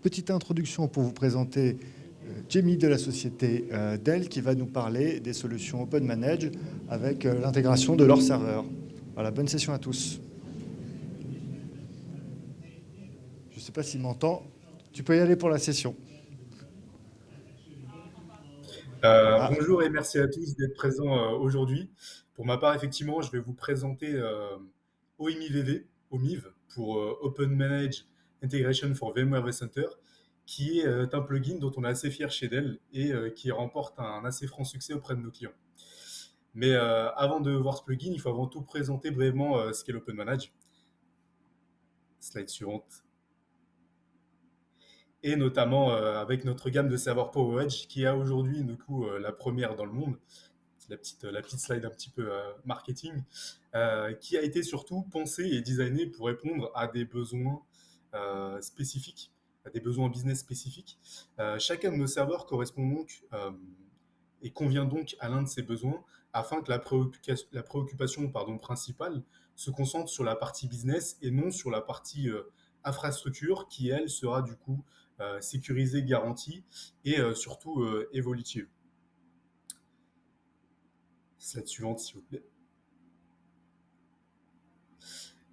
petite introduction pour vous présenter Jamie de la société Dell qui va nous parler des solutions Open Manage avec l'intégration de leur serveur. Voilà, bonne session à tous. Je ne sais pas s'il m'entend. Tu peux y aller pour la session. Ah, Bonjour et merci à tous d'être présents aujourd'hui. Pour ma part, effectivement, je vais vous présenter OMIV pour Open Manage Integration for VMware vCenter, qui est un plugin dont on est assez fier chez Dell et qui remporte un assez franc succès auprès de nos clients. Mais avant de voir ce plugin, il faut avant tout présenter brièvement ce qu'est l'Open Manage. Slide suivante. Et notamment avec notre gamme de serveurs PowerEdge qui a aujourd'hui du coup la première dans le monde. C'est la petite slide un petit peu marketing, qui a été surtout pensée et designée pour répondre à des besoins spécifiques, à des besoins business spécifiques. Chacun de nos serveurs correspond donc et convient donc à l'un de ces besoins afin que la préoccupation principale se concentre sur la partie business et non sur la partie infrastructure qui, elle, sera du coup sécurisée, garantie et surtout évolutive. Slide suivante, s'il vous plaît.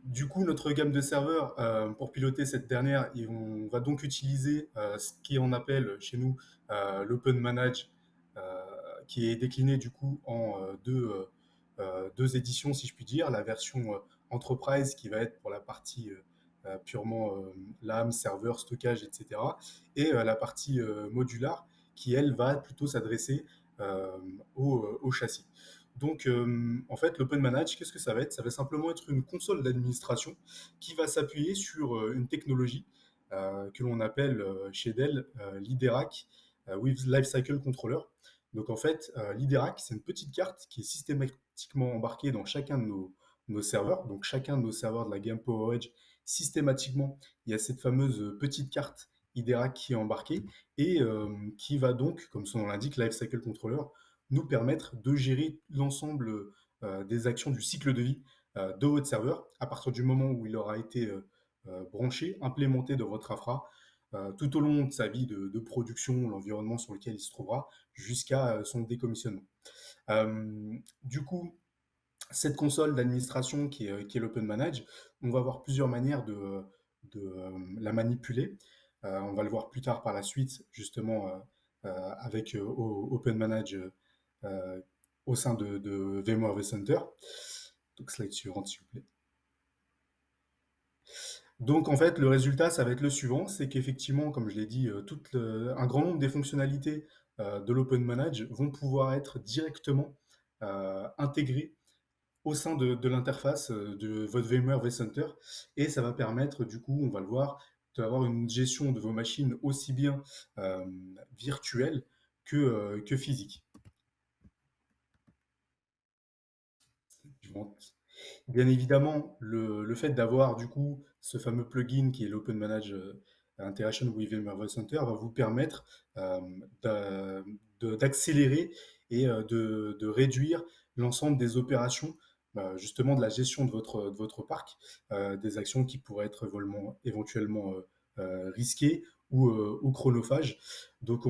Du coup, notre gamme de serveurs, pour piloter cette dernière, on va donc utiliser ce qu'on appelle chez nous l'Open Manage, qui est décliné du coup en deux éditions, si je puis dire. La version Enterprise, qui va être pour la partie purement LAM, serveur, stockage, etc. Et la partie modular, qui, elle, va plutôt s'adresser euh, au châssis. Donc, en fait, l'Open Manage, qu'est-ce que ça va être? Ça va simplement être une console d'administration qui va s'appuyer sur une technologie que l'on appelle chez Dell l'IDRAC with Lifecycle Controller. Donc, en fait, l'IDRAC, c'est une petite carte qui est systématiquement embarquée dans chacun de nos serveurs. Donc, chacun de nos serveurs de la gamme PowerEdge, systématiquement, il y a cette fameuse petite carte IDRAC qui est embarquée et qui va donc, comme son nom l'indique, Lifecycle Controller, nous permettre de gérer l'ensemble des actions du cycle de vie de votre serveur à partir du moment où il aura été branché, implémenté dans votre infra, tout au long de sa vie de production, l'environnement sur lequel il se trouvera, jusqu'à son décommissionnement. Du coup, cette console d'administration qui est l'Open Manage, on va avoir plusieurs manières de la manipuler. On va le voir plus tard par la suite, justement, avec Open Manage euh, au sein de VMware vCenter. Donc, slide suivante, s'il vous plaît. Donc, en fait, le résultat, ça va être le suivant, c'est qu'effectivement, comme je l'ai dit, un grand nombre des fonctionnalités de l'Open Manage vont pouvoir être directement intégrées au sein de l'interface de votre VMware vCenter et ça va permettre, du coup, on va le voir, d'avoir une gestion de vos machines aussi bien euh, virtuelle que physique. Bien évidemment, le fait d'avoir du coup ce fameux plugin qui est l'Open Manage Interaction with VMware Center va vous permettre d'accélérer et de réduire l'ensemble des opérations, justement de la gestion de votre parc, des actions qui pourraient être éventuellement risquées ou chronophages. Donc,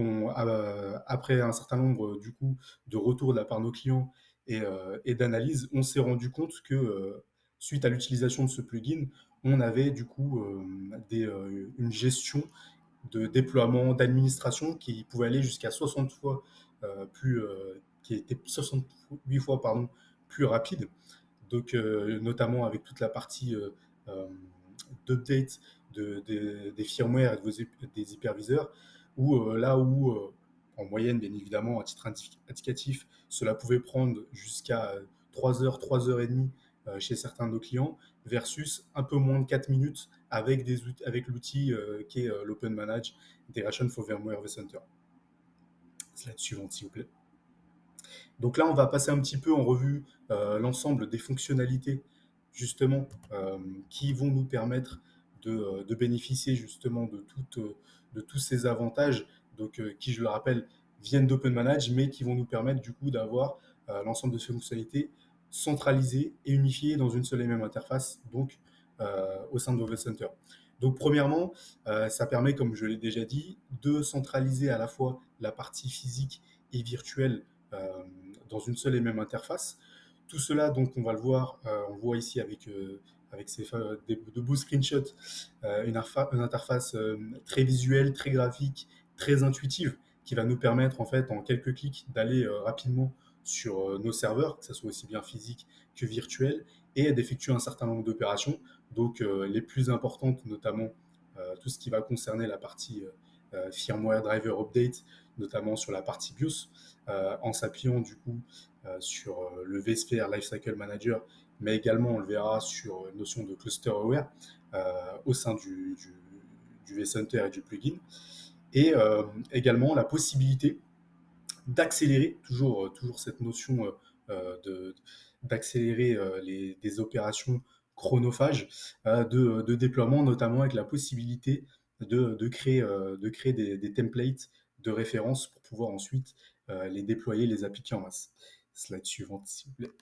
après un certain nombre du coup de retours de la part de nos clients et d'analyse, on s'est rendu compte que suite à l'utilisation de ce plugin, on avait du coup une gestion de déploiement, d'administration qui pouvait aller jusqu'à 60 fois qui était 68 fois plus rapide. Donc notamment avec toute la partie euh, d'update des firmware et des hyperviseurs, où là où en moyenne, bien évidemment, à titre indicatif, cela pouvait prendre jusqu'à 3 heures, 3 heures et demie chez certains de nos clients, versus un peu moins de 4 minutes avec l'outil qui est l'Open Manage Integration for VMware vCenter. Slide suivante, s'il vous plaît. Donc là, on va passer un petit peu en revue l'ensemble des fonctionnalités justement qui vont nous permettre de bénéficier justement de tous ces avantages, donc qui, je le rappelle, viennent d'Open Manage, mais qui vont nous permettre du coup d'avoir l'ensemble de ces fonctionnalités centralisées et unifiées dans une seule et même interface, donc au sein de vCenter. Donc, premièrement, ça permet, comme je l'ai déjà dit, de centraliser à la fois la partie physique et virtuelle dans une seule et même interface. Tout cela, donc, on va le voir, on voit ici avec de beaux screenshots, une interface très visuelle, très graphique, très intuitive, qui va nous permettre, en fait, en quelques clics, d'aller rapidement sur nos serveurs, que ce soit aussi bien physique que virtuel, et d'effectuer un certain nombre d'opérations. Donc, les plus importantes, notamment tout ce qui va concerner la partie firmware driver update, notamment sur la partie BIOS, en s'appuyant du coup sur le vSphere Lifecycle Manager, mais également on le verra sur une notion de cluster aware au sein du vCenter et du plugin. Et également la possibilité d'accélérer, toujours cette notion d'accélérer des opérations chronophages de déploiement, notamment avec la possibilité de créer des templates de référence pour pouvoir ensuite les déployer, les appliquer en masse. Slide suivante, s'il vous plaît.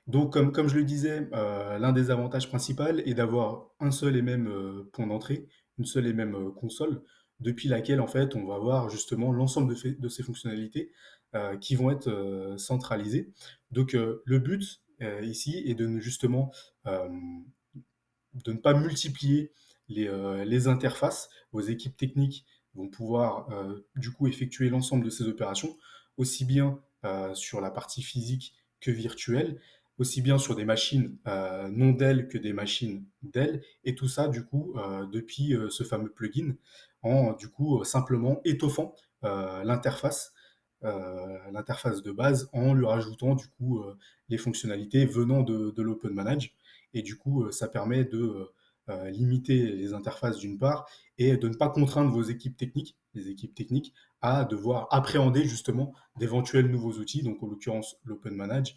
Donc, comme je le disais, l'un des avantages principaux est d'avoir un seul et même point d'entrée, une seule et même console, depuis laquelle en fait on va avoir justement l'ensemble de ces fonctionnalités qui vont être centralisées. Donc, le but ici est justement euh, de ne pas multiplier les interfaces. Vos équipes techniques vont pouvoir du coup effectuer l'ensemble de ces opérations, aussi bien sur la partie physique que virtuelle, aussi bien sur des machines non Dell que des machines Dell, et tout ça du coup depuis ce fameux plugin, en du coup simplement étoffant l'interface de base en lui rajoutant du coup les fonctionnalités venant de l'Open Manage. Et du coup, ça permet de limiter les interfaces d'une part et de ne pas contraindre vos équipes techniques, les équipes techniques, à devoir appréhender justement d'éventuels nouveaux outils, donc en l'occurrence l'Open Manage,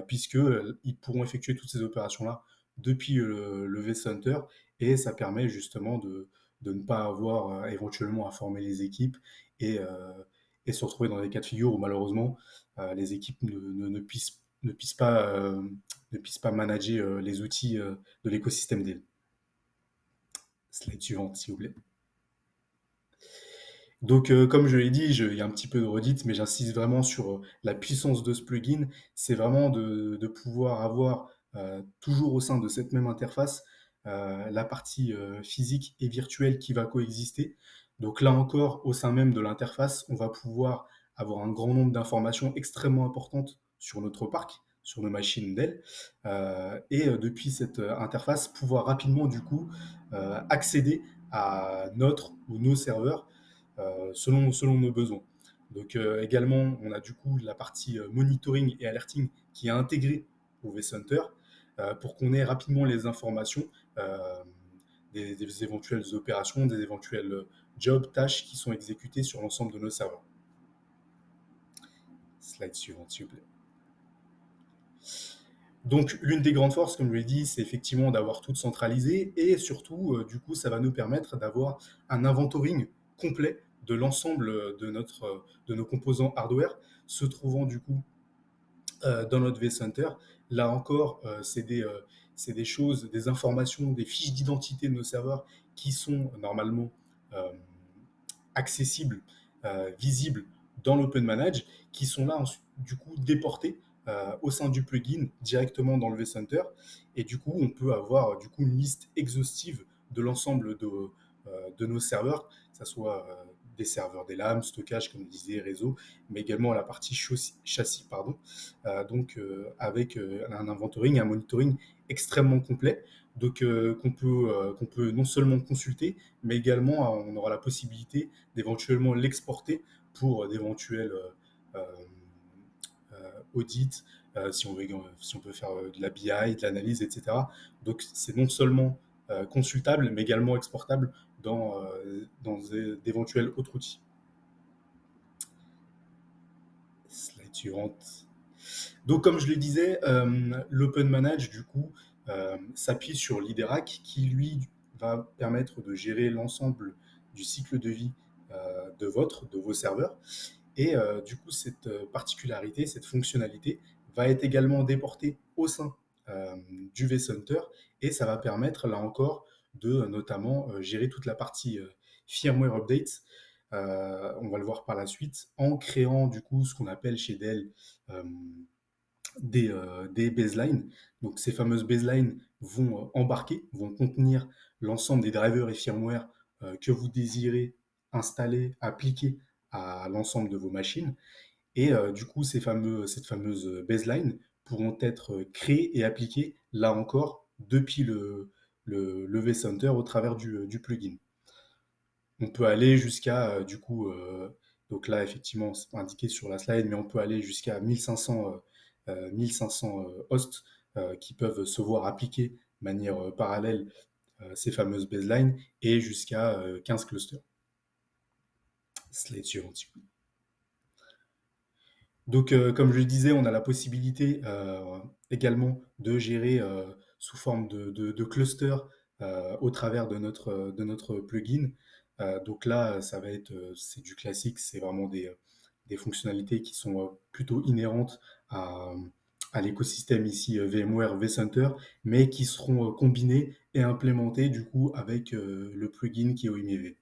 puisqu'ils pourront effectuer toutes ces opérations-là depuis le vCenter, et ça permet justement de ne pas avoir éventuellement à former les équipes et, euh, et se retrouver dans des cas de figure où malheureusement les équipes ne puissent pas manager les outils de l'écosystème Dell. Slide suivante, s'il vous plaît. Donc, comme je l'ai dit, il y a un petit peu de redite, mais j'insiste vraiment sur la puissance de ce plugin. C'est vraiment de pouvoir avoir toujours au sein de cette même interface la partie physique et virtuelle qui va coexister. Donc là encore, au sein même de l'interface, on va pouvoir avoir un grand nombre d'informations extrêmement importantes sur notre parc, sur nos machines Dell, et depuis cette interface, pouvoir rapidement du coup accéder à notre ou nos serveurs selon nos besoins. Donc également, on a du coup la partie monitoring et alerting qui est intégrée au vCenter pour qu'on ait rapidement les informations euh, des éventuelles opérations, des éventuels jobs, tâches qui sont exécutées sur l'ensemble de nos serveurs. Slide suivante, s'il vous plaît. Donc, l'une des grandes forces, comme je l'ai dit, c'est effectivement d'avoir tout centralisé et surtout, du coup, ça va nous permettre d'avoir un inventorying complet de l'ensemble de nos composants hardware se trouvant du coup dans notre vCenter. Là encore, c'est des choses, des informations, des fiches d'identité de nos serveurs qui sont normalement euh, accessibles, visibles dans l'Open Manage, qui sont là du coup déportés au sein du plugin directement dans le vCenter. Et du coup, on peut avoir du coup une liste exhaustive de l'ensemble de nos serveurs, que ce soit des serveurs des lames, stockage, comme je disais, réseau, mais également la partie châssis, pardon. Donc, avec un inventorying, un monitoring extrêmement complet, donc qu'on peut non seulement consulter, mais également on aura la possibilité d'éventuellement l'exporter pour d'éventuels audits, si on peut faire de la BI, de l'analyse, etc. Donc c'est non seulement consultable, mais également exportable dans d'éventuels autres outils. Slide suivante. Donc, comme je le disais, l'Open Manage, du coup, s'appuie sur l'IDERAC qui, lui, va permettre de gérer l'ensemble du cycle de vie de vos serveurs. Et du coup, cette particularité, cette fonctionnalité va être également déportée au sein du vCenter, et ça va permettre, là encore, de notamment gérer toute la partie firmware updates. On va le voir par la suite, en créant du coup ce qu'on appelle chez Dell euh, des baselines. Donc ces fameuses baselines vont embarquer, vont contenir l'ensemble des drivers et firmware que vous désirez installer, appliquer à l'ensemble de vos machines. Et du coup, cette fameuse baseline pourront être créées et appliquées, là encore, depuis le vCenter au travers du plugin. On peut aller jusqu'à, donc là, effectivement, c'est pas indiqué sur la slide, mais on peut aller jusqu'à 1500 hosts qui peuvent se voir appliquer de manière parallèle ces fameuses baselines, et jusqu'à 15 clusters. Slide suivante, s'il vous plaît. Donc, comme je le disais, on a la possibilité également de gérer sous forme de cluster au travers de notre plugin. Donc là, ça va être, c'est du classique, c'est vraiment des fonctionnalités qui sont plutôt inhérentes à l'écosystème ici VMware vCenter, mais qui seront combinées et implémentées du coup avec le plugin qui est OIMV.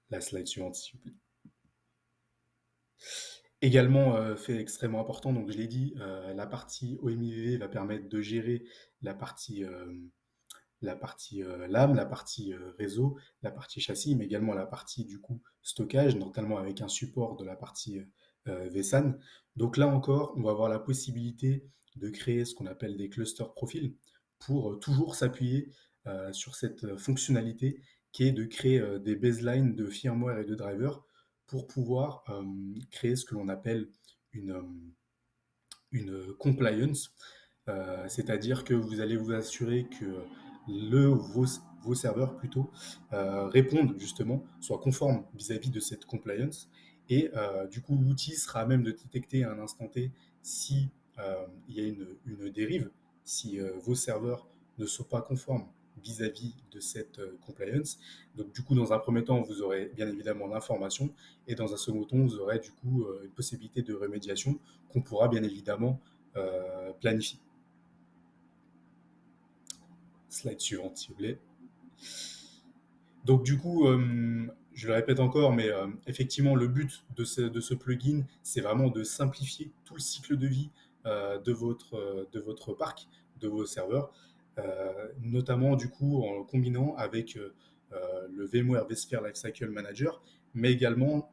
La slide suivante, s'il vous plaît. Également, fait extrêmement important, donc je l'ai dit, la partie OMIV va permettre de gérer la partie LAM, la partie réseau, la partie châssis, mais également la partie du coup stockage, notamment avec un support de la partie vSAN. Donc là encore, on va avoir la possibilité de créer ce qu'on appelle des clusters profils pour toujours s'appuyer sur cette fonctionnalité qui est de créer des baselines de firmware et de drivers pour pouvoir créer ce que l'on appelle une compliance, c'est-à-dire que vous allez vous assurer que vos serveurs plutôt répondent justement, soient conformes vis-à-vis de cette compliance, et du coup l'outil sera à même de détecter à un instant T si il y a une dérive, si vos serveurs ne sont pas conformes vis-à-vis de cette compliance. Donc du coup, dans un premier temps, vous aurez bien évidemment l'information, et dans un second temps, vous aurez du coup une possibilité de remédiation qu'on pourra bien évidemment planifier. Slide suivante, s'il vous plaît. Donc du coup, je le répète encore, mais effectivement, le but de ce plugin, c'est vraiment de simplifier tout le cycle de vie de votre parc, de vos serveurs, notamment du coup en combinant avec le VMware vSphere Lifecycle Manager, mais également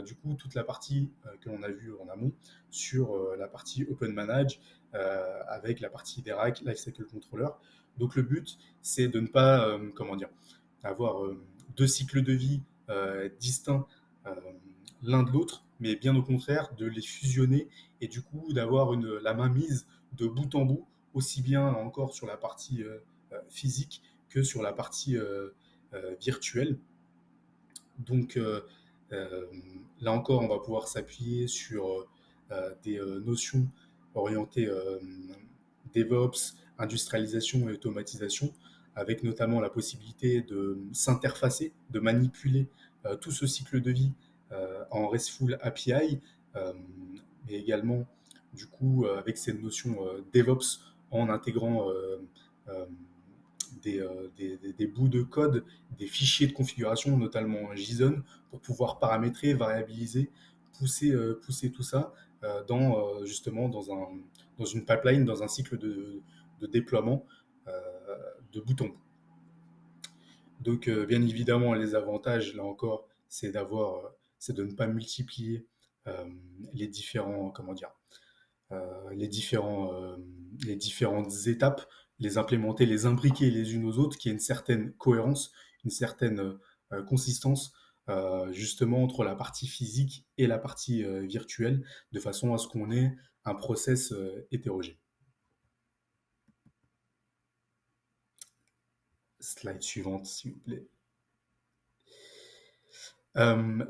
du coup toute la partie que l'on a vue en amont sur la partie Open Manage avec la partie des racks Lifecycle Controller. Donc le but, c'est de ne pas, comment dire, avoir deux cycles de vie distincts l'un de l'autre, mais bien au contraire de les fusionner, et du coup d'avoir la main mise de bout en bout, aussi bien encore sur la partie physique que sur la partie virtuelle. Donc là encore, on va pouvoir s'appuyer sur des notions orientées DevOps, industrialisation et automatisation, avec notamment la possibilité de s'interfacer, de manipuler tout ce cycle de vie en RESTful API, euh, mais également du coup avec cette notion DevOps en intégrant euh, des bouts de code, des fichiers de configuration, notamment JSON, pour pouvoir paramétrer, variabiliser, pousser tout ça justement dans une pipeline, dans un cycle de déploiement de bout en bout. Donc, bien évidemment, les avantages, là encore, c'est de ne pas multiplier les différents, comment dire, les différentes étapes, les implémenter, les imbriquer les unes aux autres, qu'il y ait une certaine cohérence, une certaine consistance justement entre la partie physique et la partie virtuelle, de façon à ce qu'on ait un process hétérogène. Slide suivante, s'il vous plaît.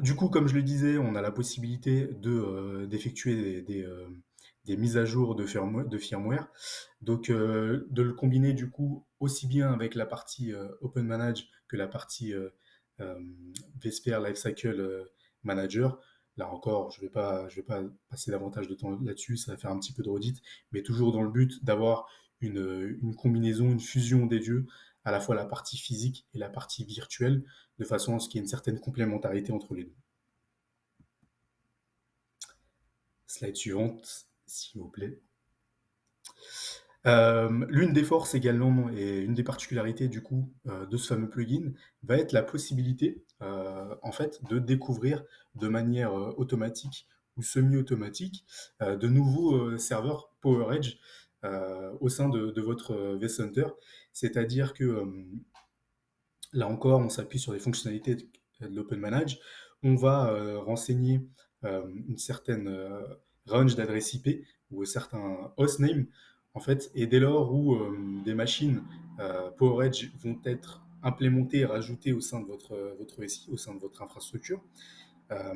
Du coup, comme je le disais, on a la possibilité d'effectuer des mises à jour de firmware. Donc, de le combiner du coup aussi bien avec la partie Open Manage que la partie vSphere Lifecycle Manager. Là encore, je vais pas passer davantage de temps là-dessus, ça va faire un petit peu de redite, mais toujours dans le but d'avoir une combinaison, une fusion des dieux, à la fois la partie physique et la partie virtuelle, de façon à ce qu'il y ait une certaine complémentarité entre les deux. Slide suivante, s'il vous plaît. L'une des forces également et une des particularités du coup de ce fameux plugin va être la possibilité en fait de découvrir de manière automatique ou semi-automatique de nouveaux serveurs PowerEdge au sein de votre vCenter. C'est-à-dire que là encore, on s'appuie sur les fonctionnalités de l'OpenManage. On va renseigner une certaine range d'adresse IP ou certains hostnames, en fait, et dès lors où des machines PowerEdge vont être implémentées et rajoutées au sein de votre SI, au sein de votre infrastructure, euh,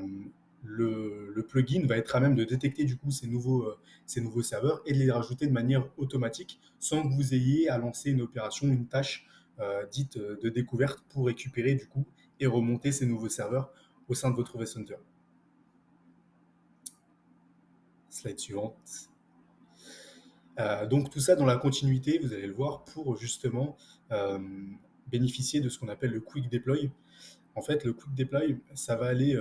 le plugin va être à même de détecter du coup ces nouveaux serveurs et de les rajouter de manière automatique sans que vous ayez à lancer une opération, une tâche dite de découverte pour récupérer du coup et remonter ces nouveaux serveurs au sein de votre vCenter. Slide suivante. Donc tout ça dans la continuité, vous allez le voir, pour justement euh, bénéficier de ce qu'on appelle le quick deploy. En fait, le quick deploy, ça va aller,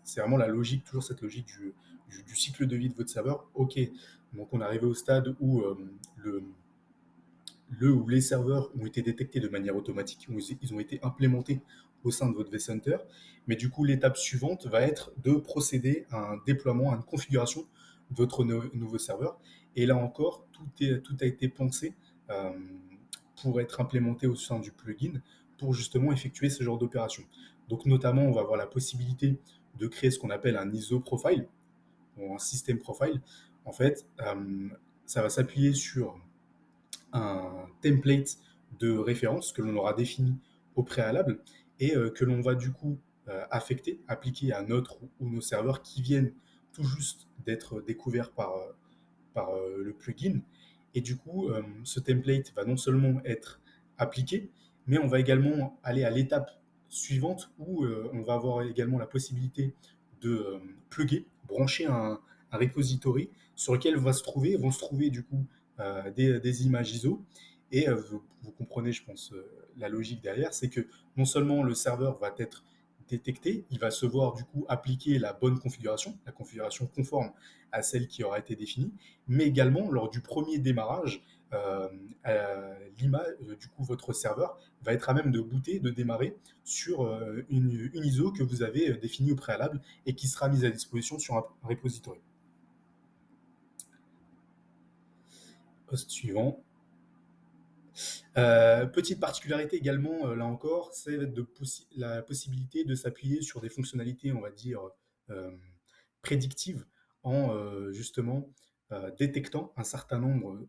c'est vraiment la logique, toujours cette logique du cycle de vie de votre serveur. Ok, donc on est arrivé au stade où le, le ou les serveurs ont été détectés de manière automatique, où ils ont été implémentés au sein de votre vCenter. Mais du coup, l'étape suivante va être de procéder à un déploiement, à une configuration de votre nouveau serveur. Et là encore, tout a été pensé euh, pour être implémenté au sein du plugin pour justement effectuer ce genre d'opération. Donc notamment, on va avoir la possibilité de créer ce qu'on appelle un ISO profile ou un system profile. En fait, ça va s'appuyer sur un template de référence que l'on aura défini au préalable et que l'on va du coup affecter, appliquer à notre ou nos serveurs qui viennent tout juste d'être découverts par le plugin. Et du coup, ce template va non seulement être appliqué, mais on va également aller à l'étape suivante où on va avoir également la possibilité de plugger, brancher un repository sur lequel vont se trouver du coup des images ISO. Et vous comprenez, je pense, la logique derrière, c'est que non seulement le serveur va être détecté, il va se voir du coup appliquer la bonne configuration, la configuration conforme à celle qui aura été définie, mais également lors du premier démarrage, l'image, du coup, votre serveur va être à même de booter, de démarrer sur une ISO que vous avez définie au préalable et qui sera mise à disposition sur un repository. Poste suivant. Petite particularité également, là encore, c'est la possibilité de s'appuyer sur des fonctionnalités, on va dire, euh, prédictives en justement détectant un certain nombre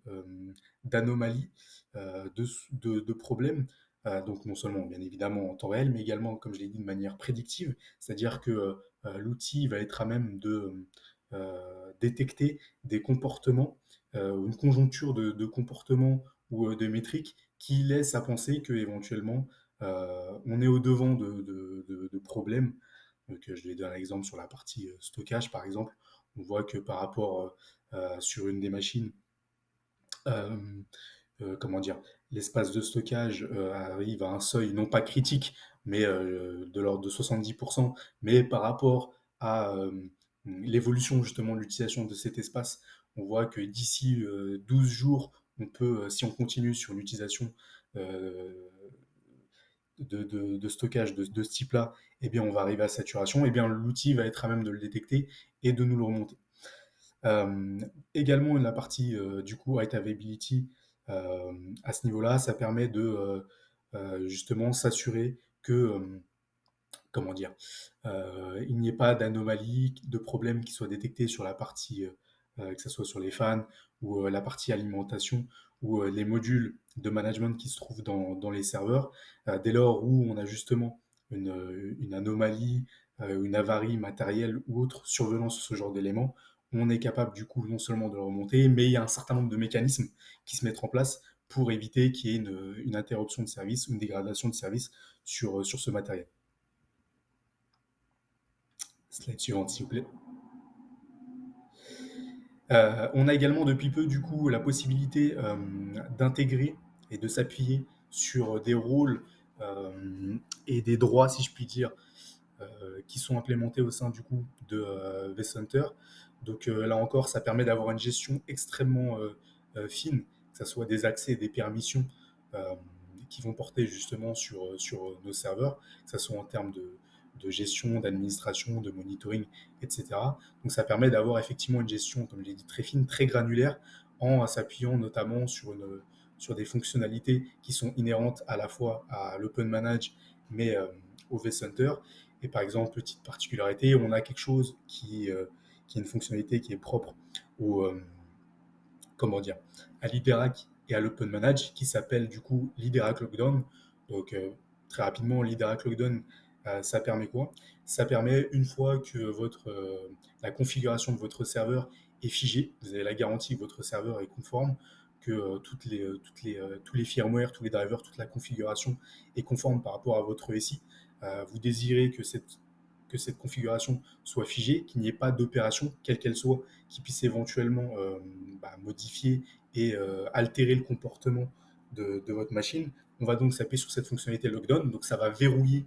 d'anomalies, de problèmes. Donc non seulement bien évidemment en temps réel, mais également, comme je l'ai dit, de manière prédictive, c'est-à-dire que l'outil va être à même de détecter des comportements, une conjoncture de comportements ou de métriques qui laissent à penser qu'éventuellement on est au devant de problèmes. Donc, je vais donner un exemple sur la partie stockage, par exemple. On voit que par rapport sur une des machines, euh, comment dire, l'espace de stockage arrive à un seuil non pas critique, mais de l'ordre de 70%, mais par rapport à l'évolution justement de l'utilisation de cet espace, on voit que d'ici 12 jours, on peut, si on continue sur l'utilisation euh, de stockage de ce type-là, eh bien, on va arriver à saturation, eh bien, l'outil va être à même de le détecter et de nous le remonter. Euh, Également, la partie du coup Height Availability à ce niveau-là, ça permet de justement s'assurer que comment dire, il n'y ait pas d'anomalie, de problème qui soit détecté sur la partie, que ce soit sur les fans ou la partie alimentation ou les modules de management qui se trouvent dans les serveurs. Dès lors où on a justement une anomalie, une avarie matérielle ou autre survenant sur ce genre d'éléments, on est capable du coup non seulement de le remonter, mais il y a un certain nombre de mécanismes qui se mettent en place pour éviter qu'il y ait une interruption de service ou une dégradation de service sur ce matériel. Slide suivante, s'il vous plaît. On a également depuis peu du coup la possibilité d'intégrer et de s'appuyer sur des rôles et des droits, si je puis dire, qui sont implémentés au sein du coup de vCenter. Donc là encore, ça permet d'avoir une gestion extrêmement fine, que ce soit des accès et des permissions euh, qui vont porter justement sur nos serveurs, que ce soit en termes de gestion, d'administration, de monitoring, etc. Donc ça permet d'avoir effectivement une gestion, comme je l'ai dit, très fine, très granulaire, en s'appuyant notamment sur des fonctionnalités qui sont inhérentes à la fois à l'Open Manage, mais au vCenter. Et par exemple, petite particularité, on a quelque chose qui est une fonctionnalité qui est propre au, comment dire, à l'IDERAC et à l'Open Manage, qui s'appelle du coup l'IDERAC Lockdown. Donc très rapidement, l'IDERAC Lockdown, ça permet quoi? Ça permet, une fois que la configuration de votre serveur est figée, vous avez la garantie que votre serveur est conforme, que tous les firmware, tous les drivers, toute la configuration est conforme par rapport à votre SI. Vous désirez que cette configuration soit figée, qu'il n'y ait pas d'opération, quelle qu'elle soit, qui puisse éventuellement modifier et altérer le comportement de votre machine. On va donc s'appuyer sur cette fonctionnalité lockdown. Donc ça va verrouiller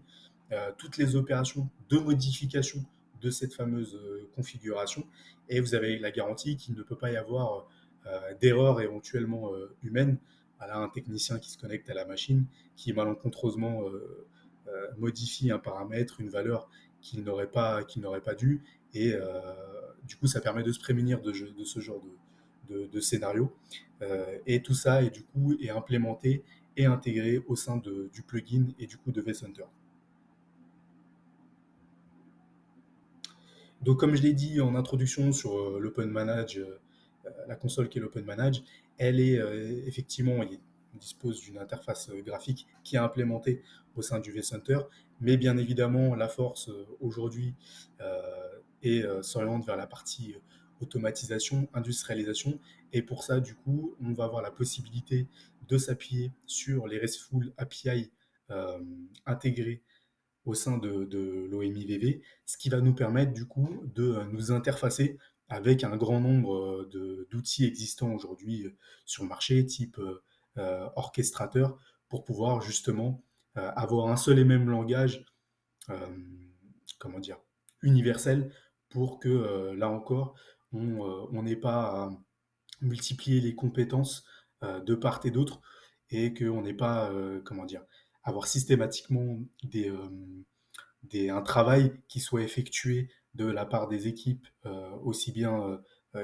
toutes les opérations de modification de cette fameuse configuration. Et vous avez la garantie qu'il ne peut pas y avoir d'erreur éventuellement humaine. Voilà, un technicien qui se connecte à la machine, qui malencontreusement modifie un paramètre, une valeur qu'il n'aurait pas dû. Et du coup, ça permet de se prémunir de ce genre de scénario. Et tout ça est du coup est implémenté et intégré au sein du plugin et du coup de vCenter. Donc, comme je l'ai dit en introduction sur l'Open Manage, la console qui est l'Open Manage, elle est effectivement, elle dispose d'une interface graphique qui est implémentée au sein du vCenter, mais bien évidemment, la force aujourd'hui euh, s'oriente vers la partie automatisation, industrialisation, et pour ça, du coup, on va avoir la possibilité de s'appuyer sur les RESTful API euh, intégrés au sein de l'OMIVV, ce qui va nous permettre du coup de nous interfacer avec un grand nombre d'outils existants aujourd'hui sur le marché, type orchestrateur, pour pouvoir justement avoir un seul et même langage, euh, comment dire, universel, pour que là encore, on n'ait pas à multiplier les compétences de part et d'autre et qu'on n'ait pas, comment dire, avoir systématiquement un travail qui soit effectué de la part des équipes, aussi bien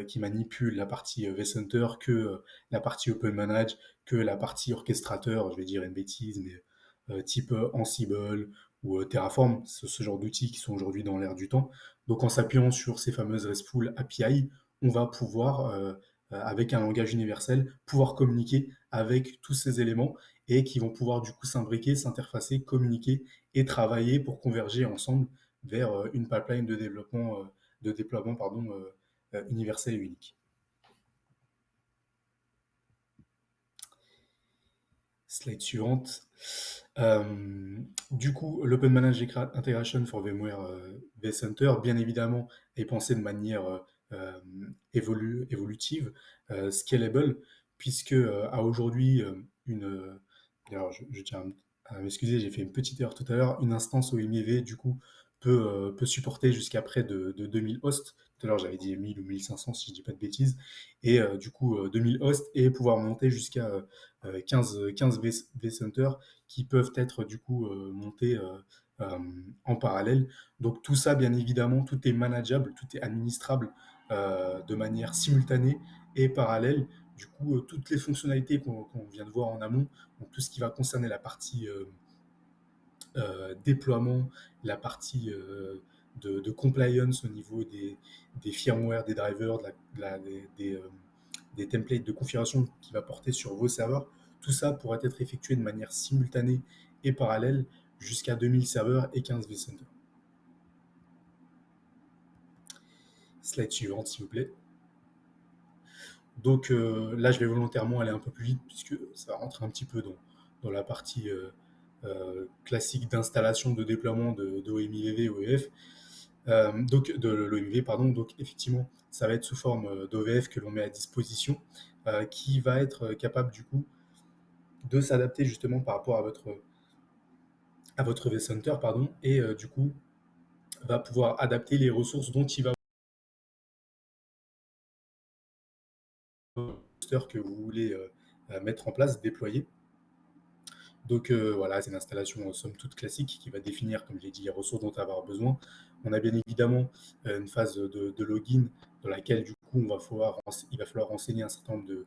qui manipulent la partie vCenter que la partie Open Manage, que la partie orchestrateur, je vais dire une bêtise, mais type Ansible ou Terraform, ce genre d'outils qui sont aujourd'hui dans l'air du temps. Donc en s'appuyant sur ces fameuses RESTful API, on va pouvoir, avec un langage universel, pouvoir communiquer avec tous ces éléments et qui vont pouvoir du coup s'imbriquer, s'interfacer, communiquer et travailler pour converger ensemble vers une pipeline de déploiement pardon, universel et unique. Slide suivante. Du coup, l'Open Managed Integration for VMware vCenter, bien évidemment, est pensé de manière évolutive, scalable, puisque à aujourd'hui, alors je tiens à m'excuser, j'ai fait une petite erreur tout à l'heure, une instance OMIV, du coup, peut supporter jusqu'à près de 2000 hosts. Tout à l'heure, j'avais dit 1000 ou 1500, si je ne dis pas de bêtises, et du coup, 2000 hosts, et pouvoir monter jusqu'à 15 vCenter qui peuvent être du coup montés en parallèle. Donc tout ça, bien évidemment, tout est manageable, tout est administrable de manière simultanée et parallèle. Du coup, toutes les fonctionnalités qu'on vient de voir en amont, donc tout ce qui va concerner la partie déploiement, la partie de compliance au niveau des firmware, des drivers, des templates de configuration qui va porter sur vos serveurs. Tout ça pourrait être effectué de manière simultanée et parallèle jusqu'à 2000 serveurs et 15 vCenter. Slide suivante, s'il vous plaît. Donc là, je vais volontairement aller un peu plus vite puisque ça va rentrer un petit peu dans la partie classique d'installation, de déploiement de OMIVV, OEF. donc de l'OMV, pardon. Donc effectivement, ça va être sous forme d'OVF que l'on met à disposition, qui va être capable du coup de s'adapter justement par rapport à votre vCenter, pardon, et du coup va pouvoir adapter les ressources dont il va que vous voulez mettre en place, déployer. Donc voilà, c'est une installation somme toute classique qui va définir, comme je l'ai dit, les ressources dont on va avoir besoin. On a bien évidemment une phase de login dans laquelle du coup il va falloir renseigner un certain nombre de,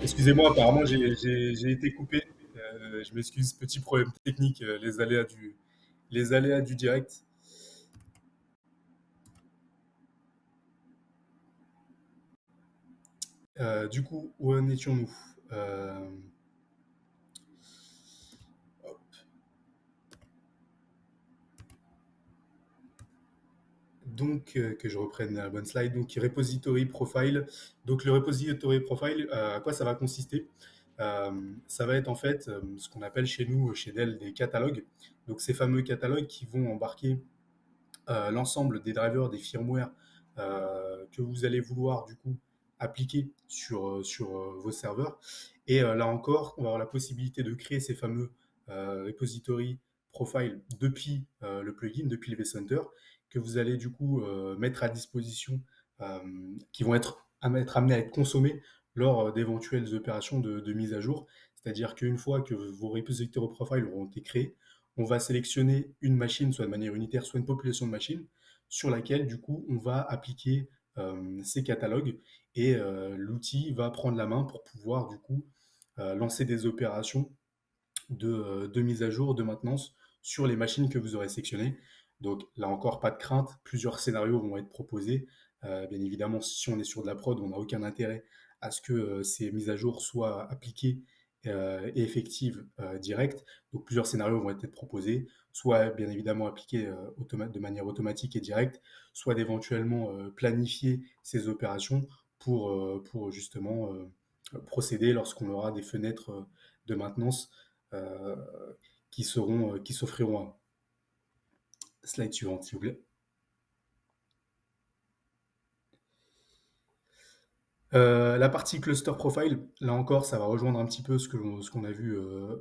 Excusez-moi, apparemment j'ai été coupé. Je m'excuse, petit problème technique, les aléas du direct. Du coup, où en étions-nous? Euh, Donc, que je reprenne la bonne slide. Donc, repository profile. Donc, le repository profile, à quoi ça va consister? Euh, Ça va être en fait ce qu'on appelle chez nous, chez Dell, des catalogues. Donc, ces fameux catalogues qui vont embarquer l'ensemble des drivers, des firmware que vous allez vouloir du coup appliquer sur vos serveurs. Et là encore, on va avoir la possibilité de créer ces fameux repository profile depuis le plugin, depuis le vCenter, que vous allez du coup mettre à disposition, euh, qui vont être amenés à être consommés lors d'éventuelles opérations de mise à jour. C'est-à-dire qu'une fois que vos repository profile auront été créés, on va sélectionner une machine, soit de manière unitaire, soit une population de machines, sur laquelle, du coup, on va appliquer ces catalogues et l'outil va prendre la main pour pouvoir, du coup, lancer des opérations de mise à jour, de maintenance sur les machines que vous aurez sélectionnées. Donc là encore, pas de crainte, plusieurs scénarios vont être proposés. Bien évidemment, si on est sur de la prod, on n'a aucun intérêt à ce que ces mises à jour soient appliquées et effectives directes. Donc plusieurs scénarios vont être proposés, soit bien évidemment appliqués de manière automatique et directe, soit d'éventuellement planifier ces opérations pour justement procéder lorsqu'on aura des fenêtres de maintenance euh, qui s'offriront à. Slide suivante, s'il vous plaît. La partie cluster profile, là encore, ça va rejoindre un petit peu ce qu'on a vu,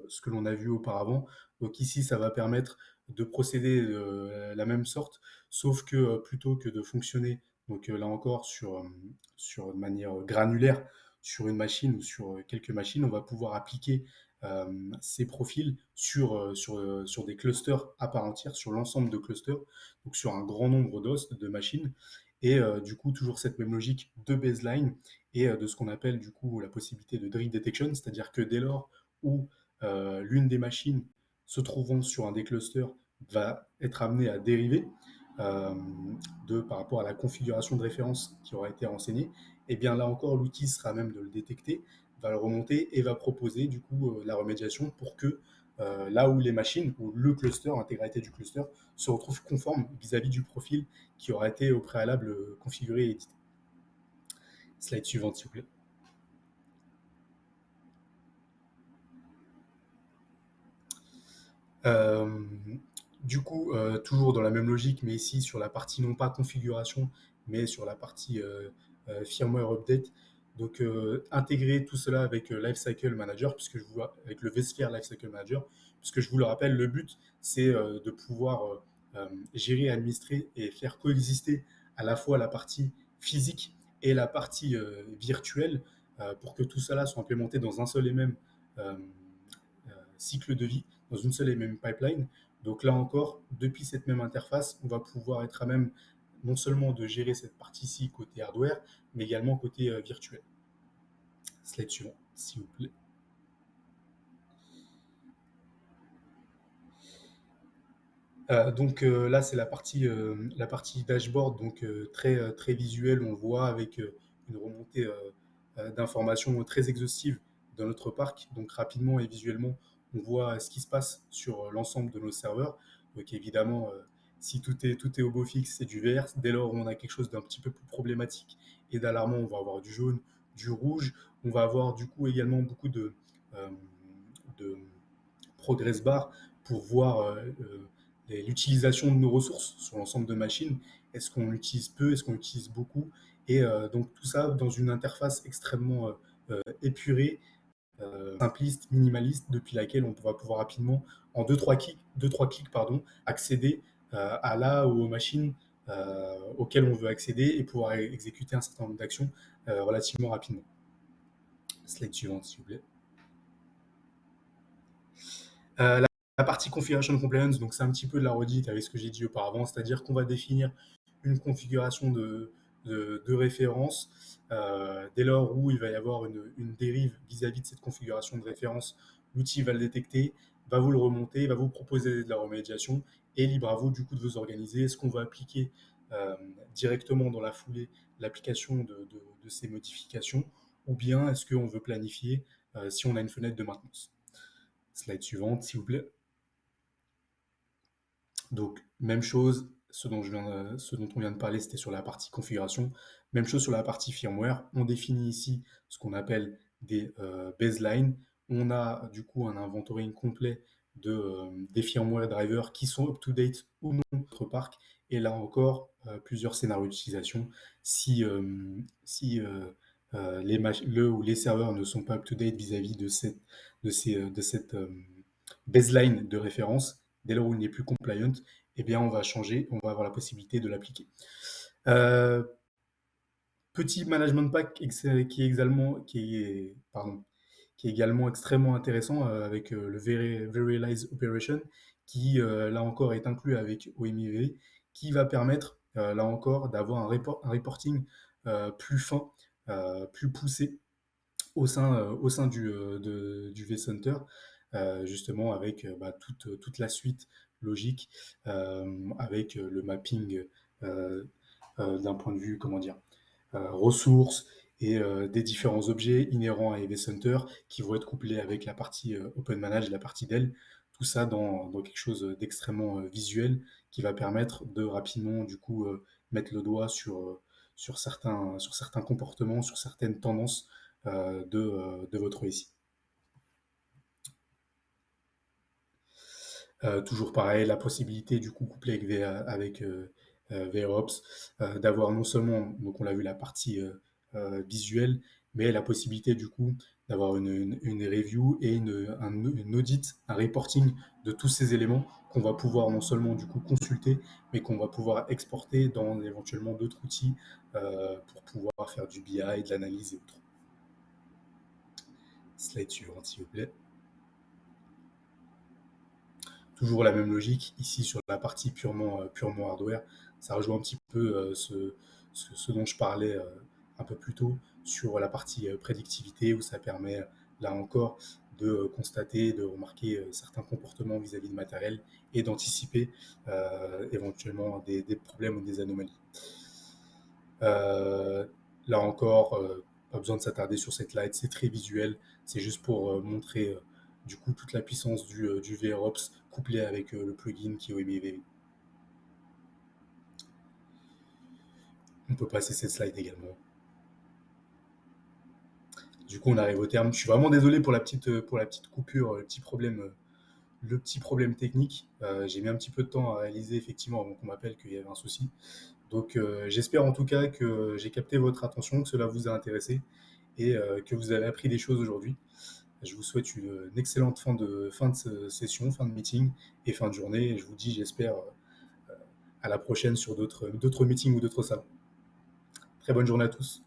ce que l'on a vu auparavant. Donc ici, ça va permettre de procéder de la même sorte, sauf que plutôt que de fonctionner, donc là encore, sur une manière granulaire, sur une machine ou sur quelques machines, on va pouvoir appliquer ces profils sur des clusters à part entière, sur l'ensemble de clusters, donc sur un grand nombre d'os, de machines. Et du coup, toujours cette même logique de baseline et de ce qu'on appelle du coup la possibilité de drift detection, c'est-à-dire que dès lors où l'une des machines se trouvant sur un des clusters va être amenée à dériver euh, par rapport à la configuration de référence qui aura été renseignée, et bien là encore l'outil sera à même de le détecter, va le remonter et va proposer du coup la remédiation pour que là où les machines ou le cluster, l'intégralité du cluster, se retrouve conforme vis-à-vis du profil qui aura été au préalable configuré et édité. Slide suivante, s'il vous plaît. Euh, du coup, toujours dans la même logique, mais ici sur la partie non pas configuration, mais sur la partie firmware update. Donc, intégrer tout cela avec Lifecycle Manager, avec le vSphere Lifecycle Manager, puisque je vous le rappelle, le but, c'est de pouvoir gérer, administrer et faire coexister à la fois la partie physique et la partie virtuelle pour que tout cela soit implémenté dans un seul et même euh, cycle de vie, dans une seule et même pipeline. Donc là encore, depuis cette même interface, on va pouvoir être à même non seulement de gérer cette partie-ci côté hardware, mais également côté virtuel. Slide suivant, s'il vous plaît. Donc là, c'est la partie dashboard, donc très visuelle. On voit avec une remontée d'informations très exhaustive dans notre parc. Donc rapidement et visuellement, on voit ce qui se passe sur l'ensemble de nos serveurs. Donc évidemment, si tout est au beau fixe, c'est du vert. Dès lors où on a quelque chose d'un petit peu plus problématique et d'alarmant, on va avoir du jaune, du rouge. On va avoir du coup également beaucoup euh, de progress bar pour voir l'utilisation de nos ressources sur l'ensemble de machines. Est-ce qu'on utilise peu, est-ce qu'on utilise beaucoup? Et donc tout ça dans une interface extrêmement épurée, simpliste, minimaliste, depuis laquelle on va pouvoir rapidement, en deux, trois clics pardon, accéder à là ou aux machines auxquelles on veut accéder et pouvoir exécuter un certain nombre d'actions relativement rapidement. Slide suivante, s'il vous plaît. La partie configuration compliance, donc c'est un petit peu de la redite avec ce que j'ai dit auparavant, c'est-à-dire qu'on va définir une configuration de référence. Dès lors où il va y avoir une dérive vis-à-vis de cette configuration de référence, l'outil va le détecter, va vous le remonter, va vous proposer de la remédiation, et libre à vous du coup de vous organiser. Est-ce qu'on va appliquer directement dans la foulée l'application de ces modifications, ou bien est-ce qu'on veut planifier si on a une fenêtre de maintenance. Slide suivante, s'il vous plaît. Donc, même chose, ce dont on vient de parler, c'était sur la partie configuration. Même chose sur la partie firmware. On définit ici ce qu'on appelle des baselines. On a du coup un inventorying complet des firmware drivers qui sont up-to-date ou non dans notre parc. Et là encore, plusieurs scénarios d'utilisation. Si le ou les serveurs ne sont pas up-to-date vis-à-vis de cette baseline de référence, dès lors où il n'est plus compliant, eh bien on va changer, on va avoir la possibilité de l'appliquer. Euh, Petit management pack qui est également extrêmement intéressant avec le Verialize Operation, qui là encore est inclus avec OMIV, qui va permettre là encore d'avoir un reporting plus fin, plus poussé au sein du vCenter, justement avec toute la suite logique, avec le mapping euh, d'un point de vue, comment dire, ressources et des différents objets inhérents à EV Center qui vont être couplés avec la partie Open Manage et la partie Dell. Tout ça dans quelque chose d'extrêmement visuel qui va permettre de rapidement du coup mettre le doigt sur certains comportements, sur certaines tendances de votre SI. Toujours pareil, la possibilité du coup couplée avec VROps, d'avoir non seulement, donc on l'a vu, la partie visuelle, mais la possibilité du coup d'avoir une review et une audit, un reporting de tous ces éléments qu'on va pouvoir non seulement du coup consulter, mais qu'on va pouvoir exporter dans éventuellement d'autres outils pour pouvoir faire du BI, de l'analyse et autres. Slide suivante, s'il vous plaît. Toujours la même logique ici sur la partie purement hardware. Ça rejoint un petit peu ce dont je parlais un peu plus tôt sur la partie prédictivité où ça permet là encore de constater, de remarquer certains comportements vis-à-vis de matériel et d'anticiper éventuellement des problèmes ou des anomalies. Là encore, pas besoin de s'attarder sur cette slide, c'est très visuel, c'est juste pour montrer du coup toute la puissance du VROps couplé avec le plugin qui est OMIV. On peut passer cette slide également. Du coup, on arrive au terme. Je suis vraiment désolé pour la petite coupure, le petit problème technique. J'ai mis un petit peu de temps à réaliser effectivement avant qu'on m'appelle qu'il y avait un souci. Donc j'espère en tout cas que j'ai capté votre attention, que cela vous a intéressé et que vous avez appris des choses aujourd'hui. Je vous souhaite une excellente fin de session, fin de meeting et fin de journée. Et je vous dis, j'espère, à la prochaine sur d'autres meetings ou d'autres salons. Très bonne journée à tous.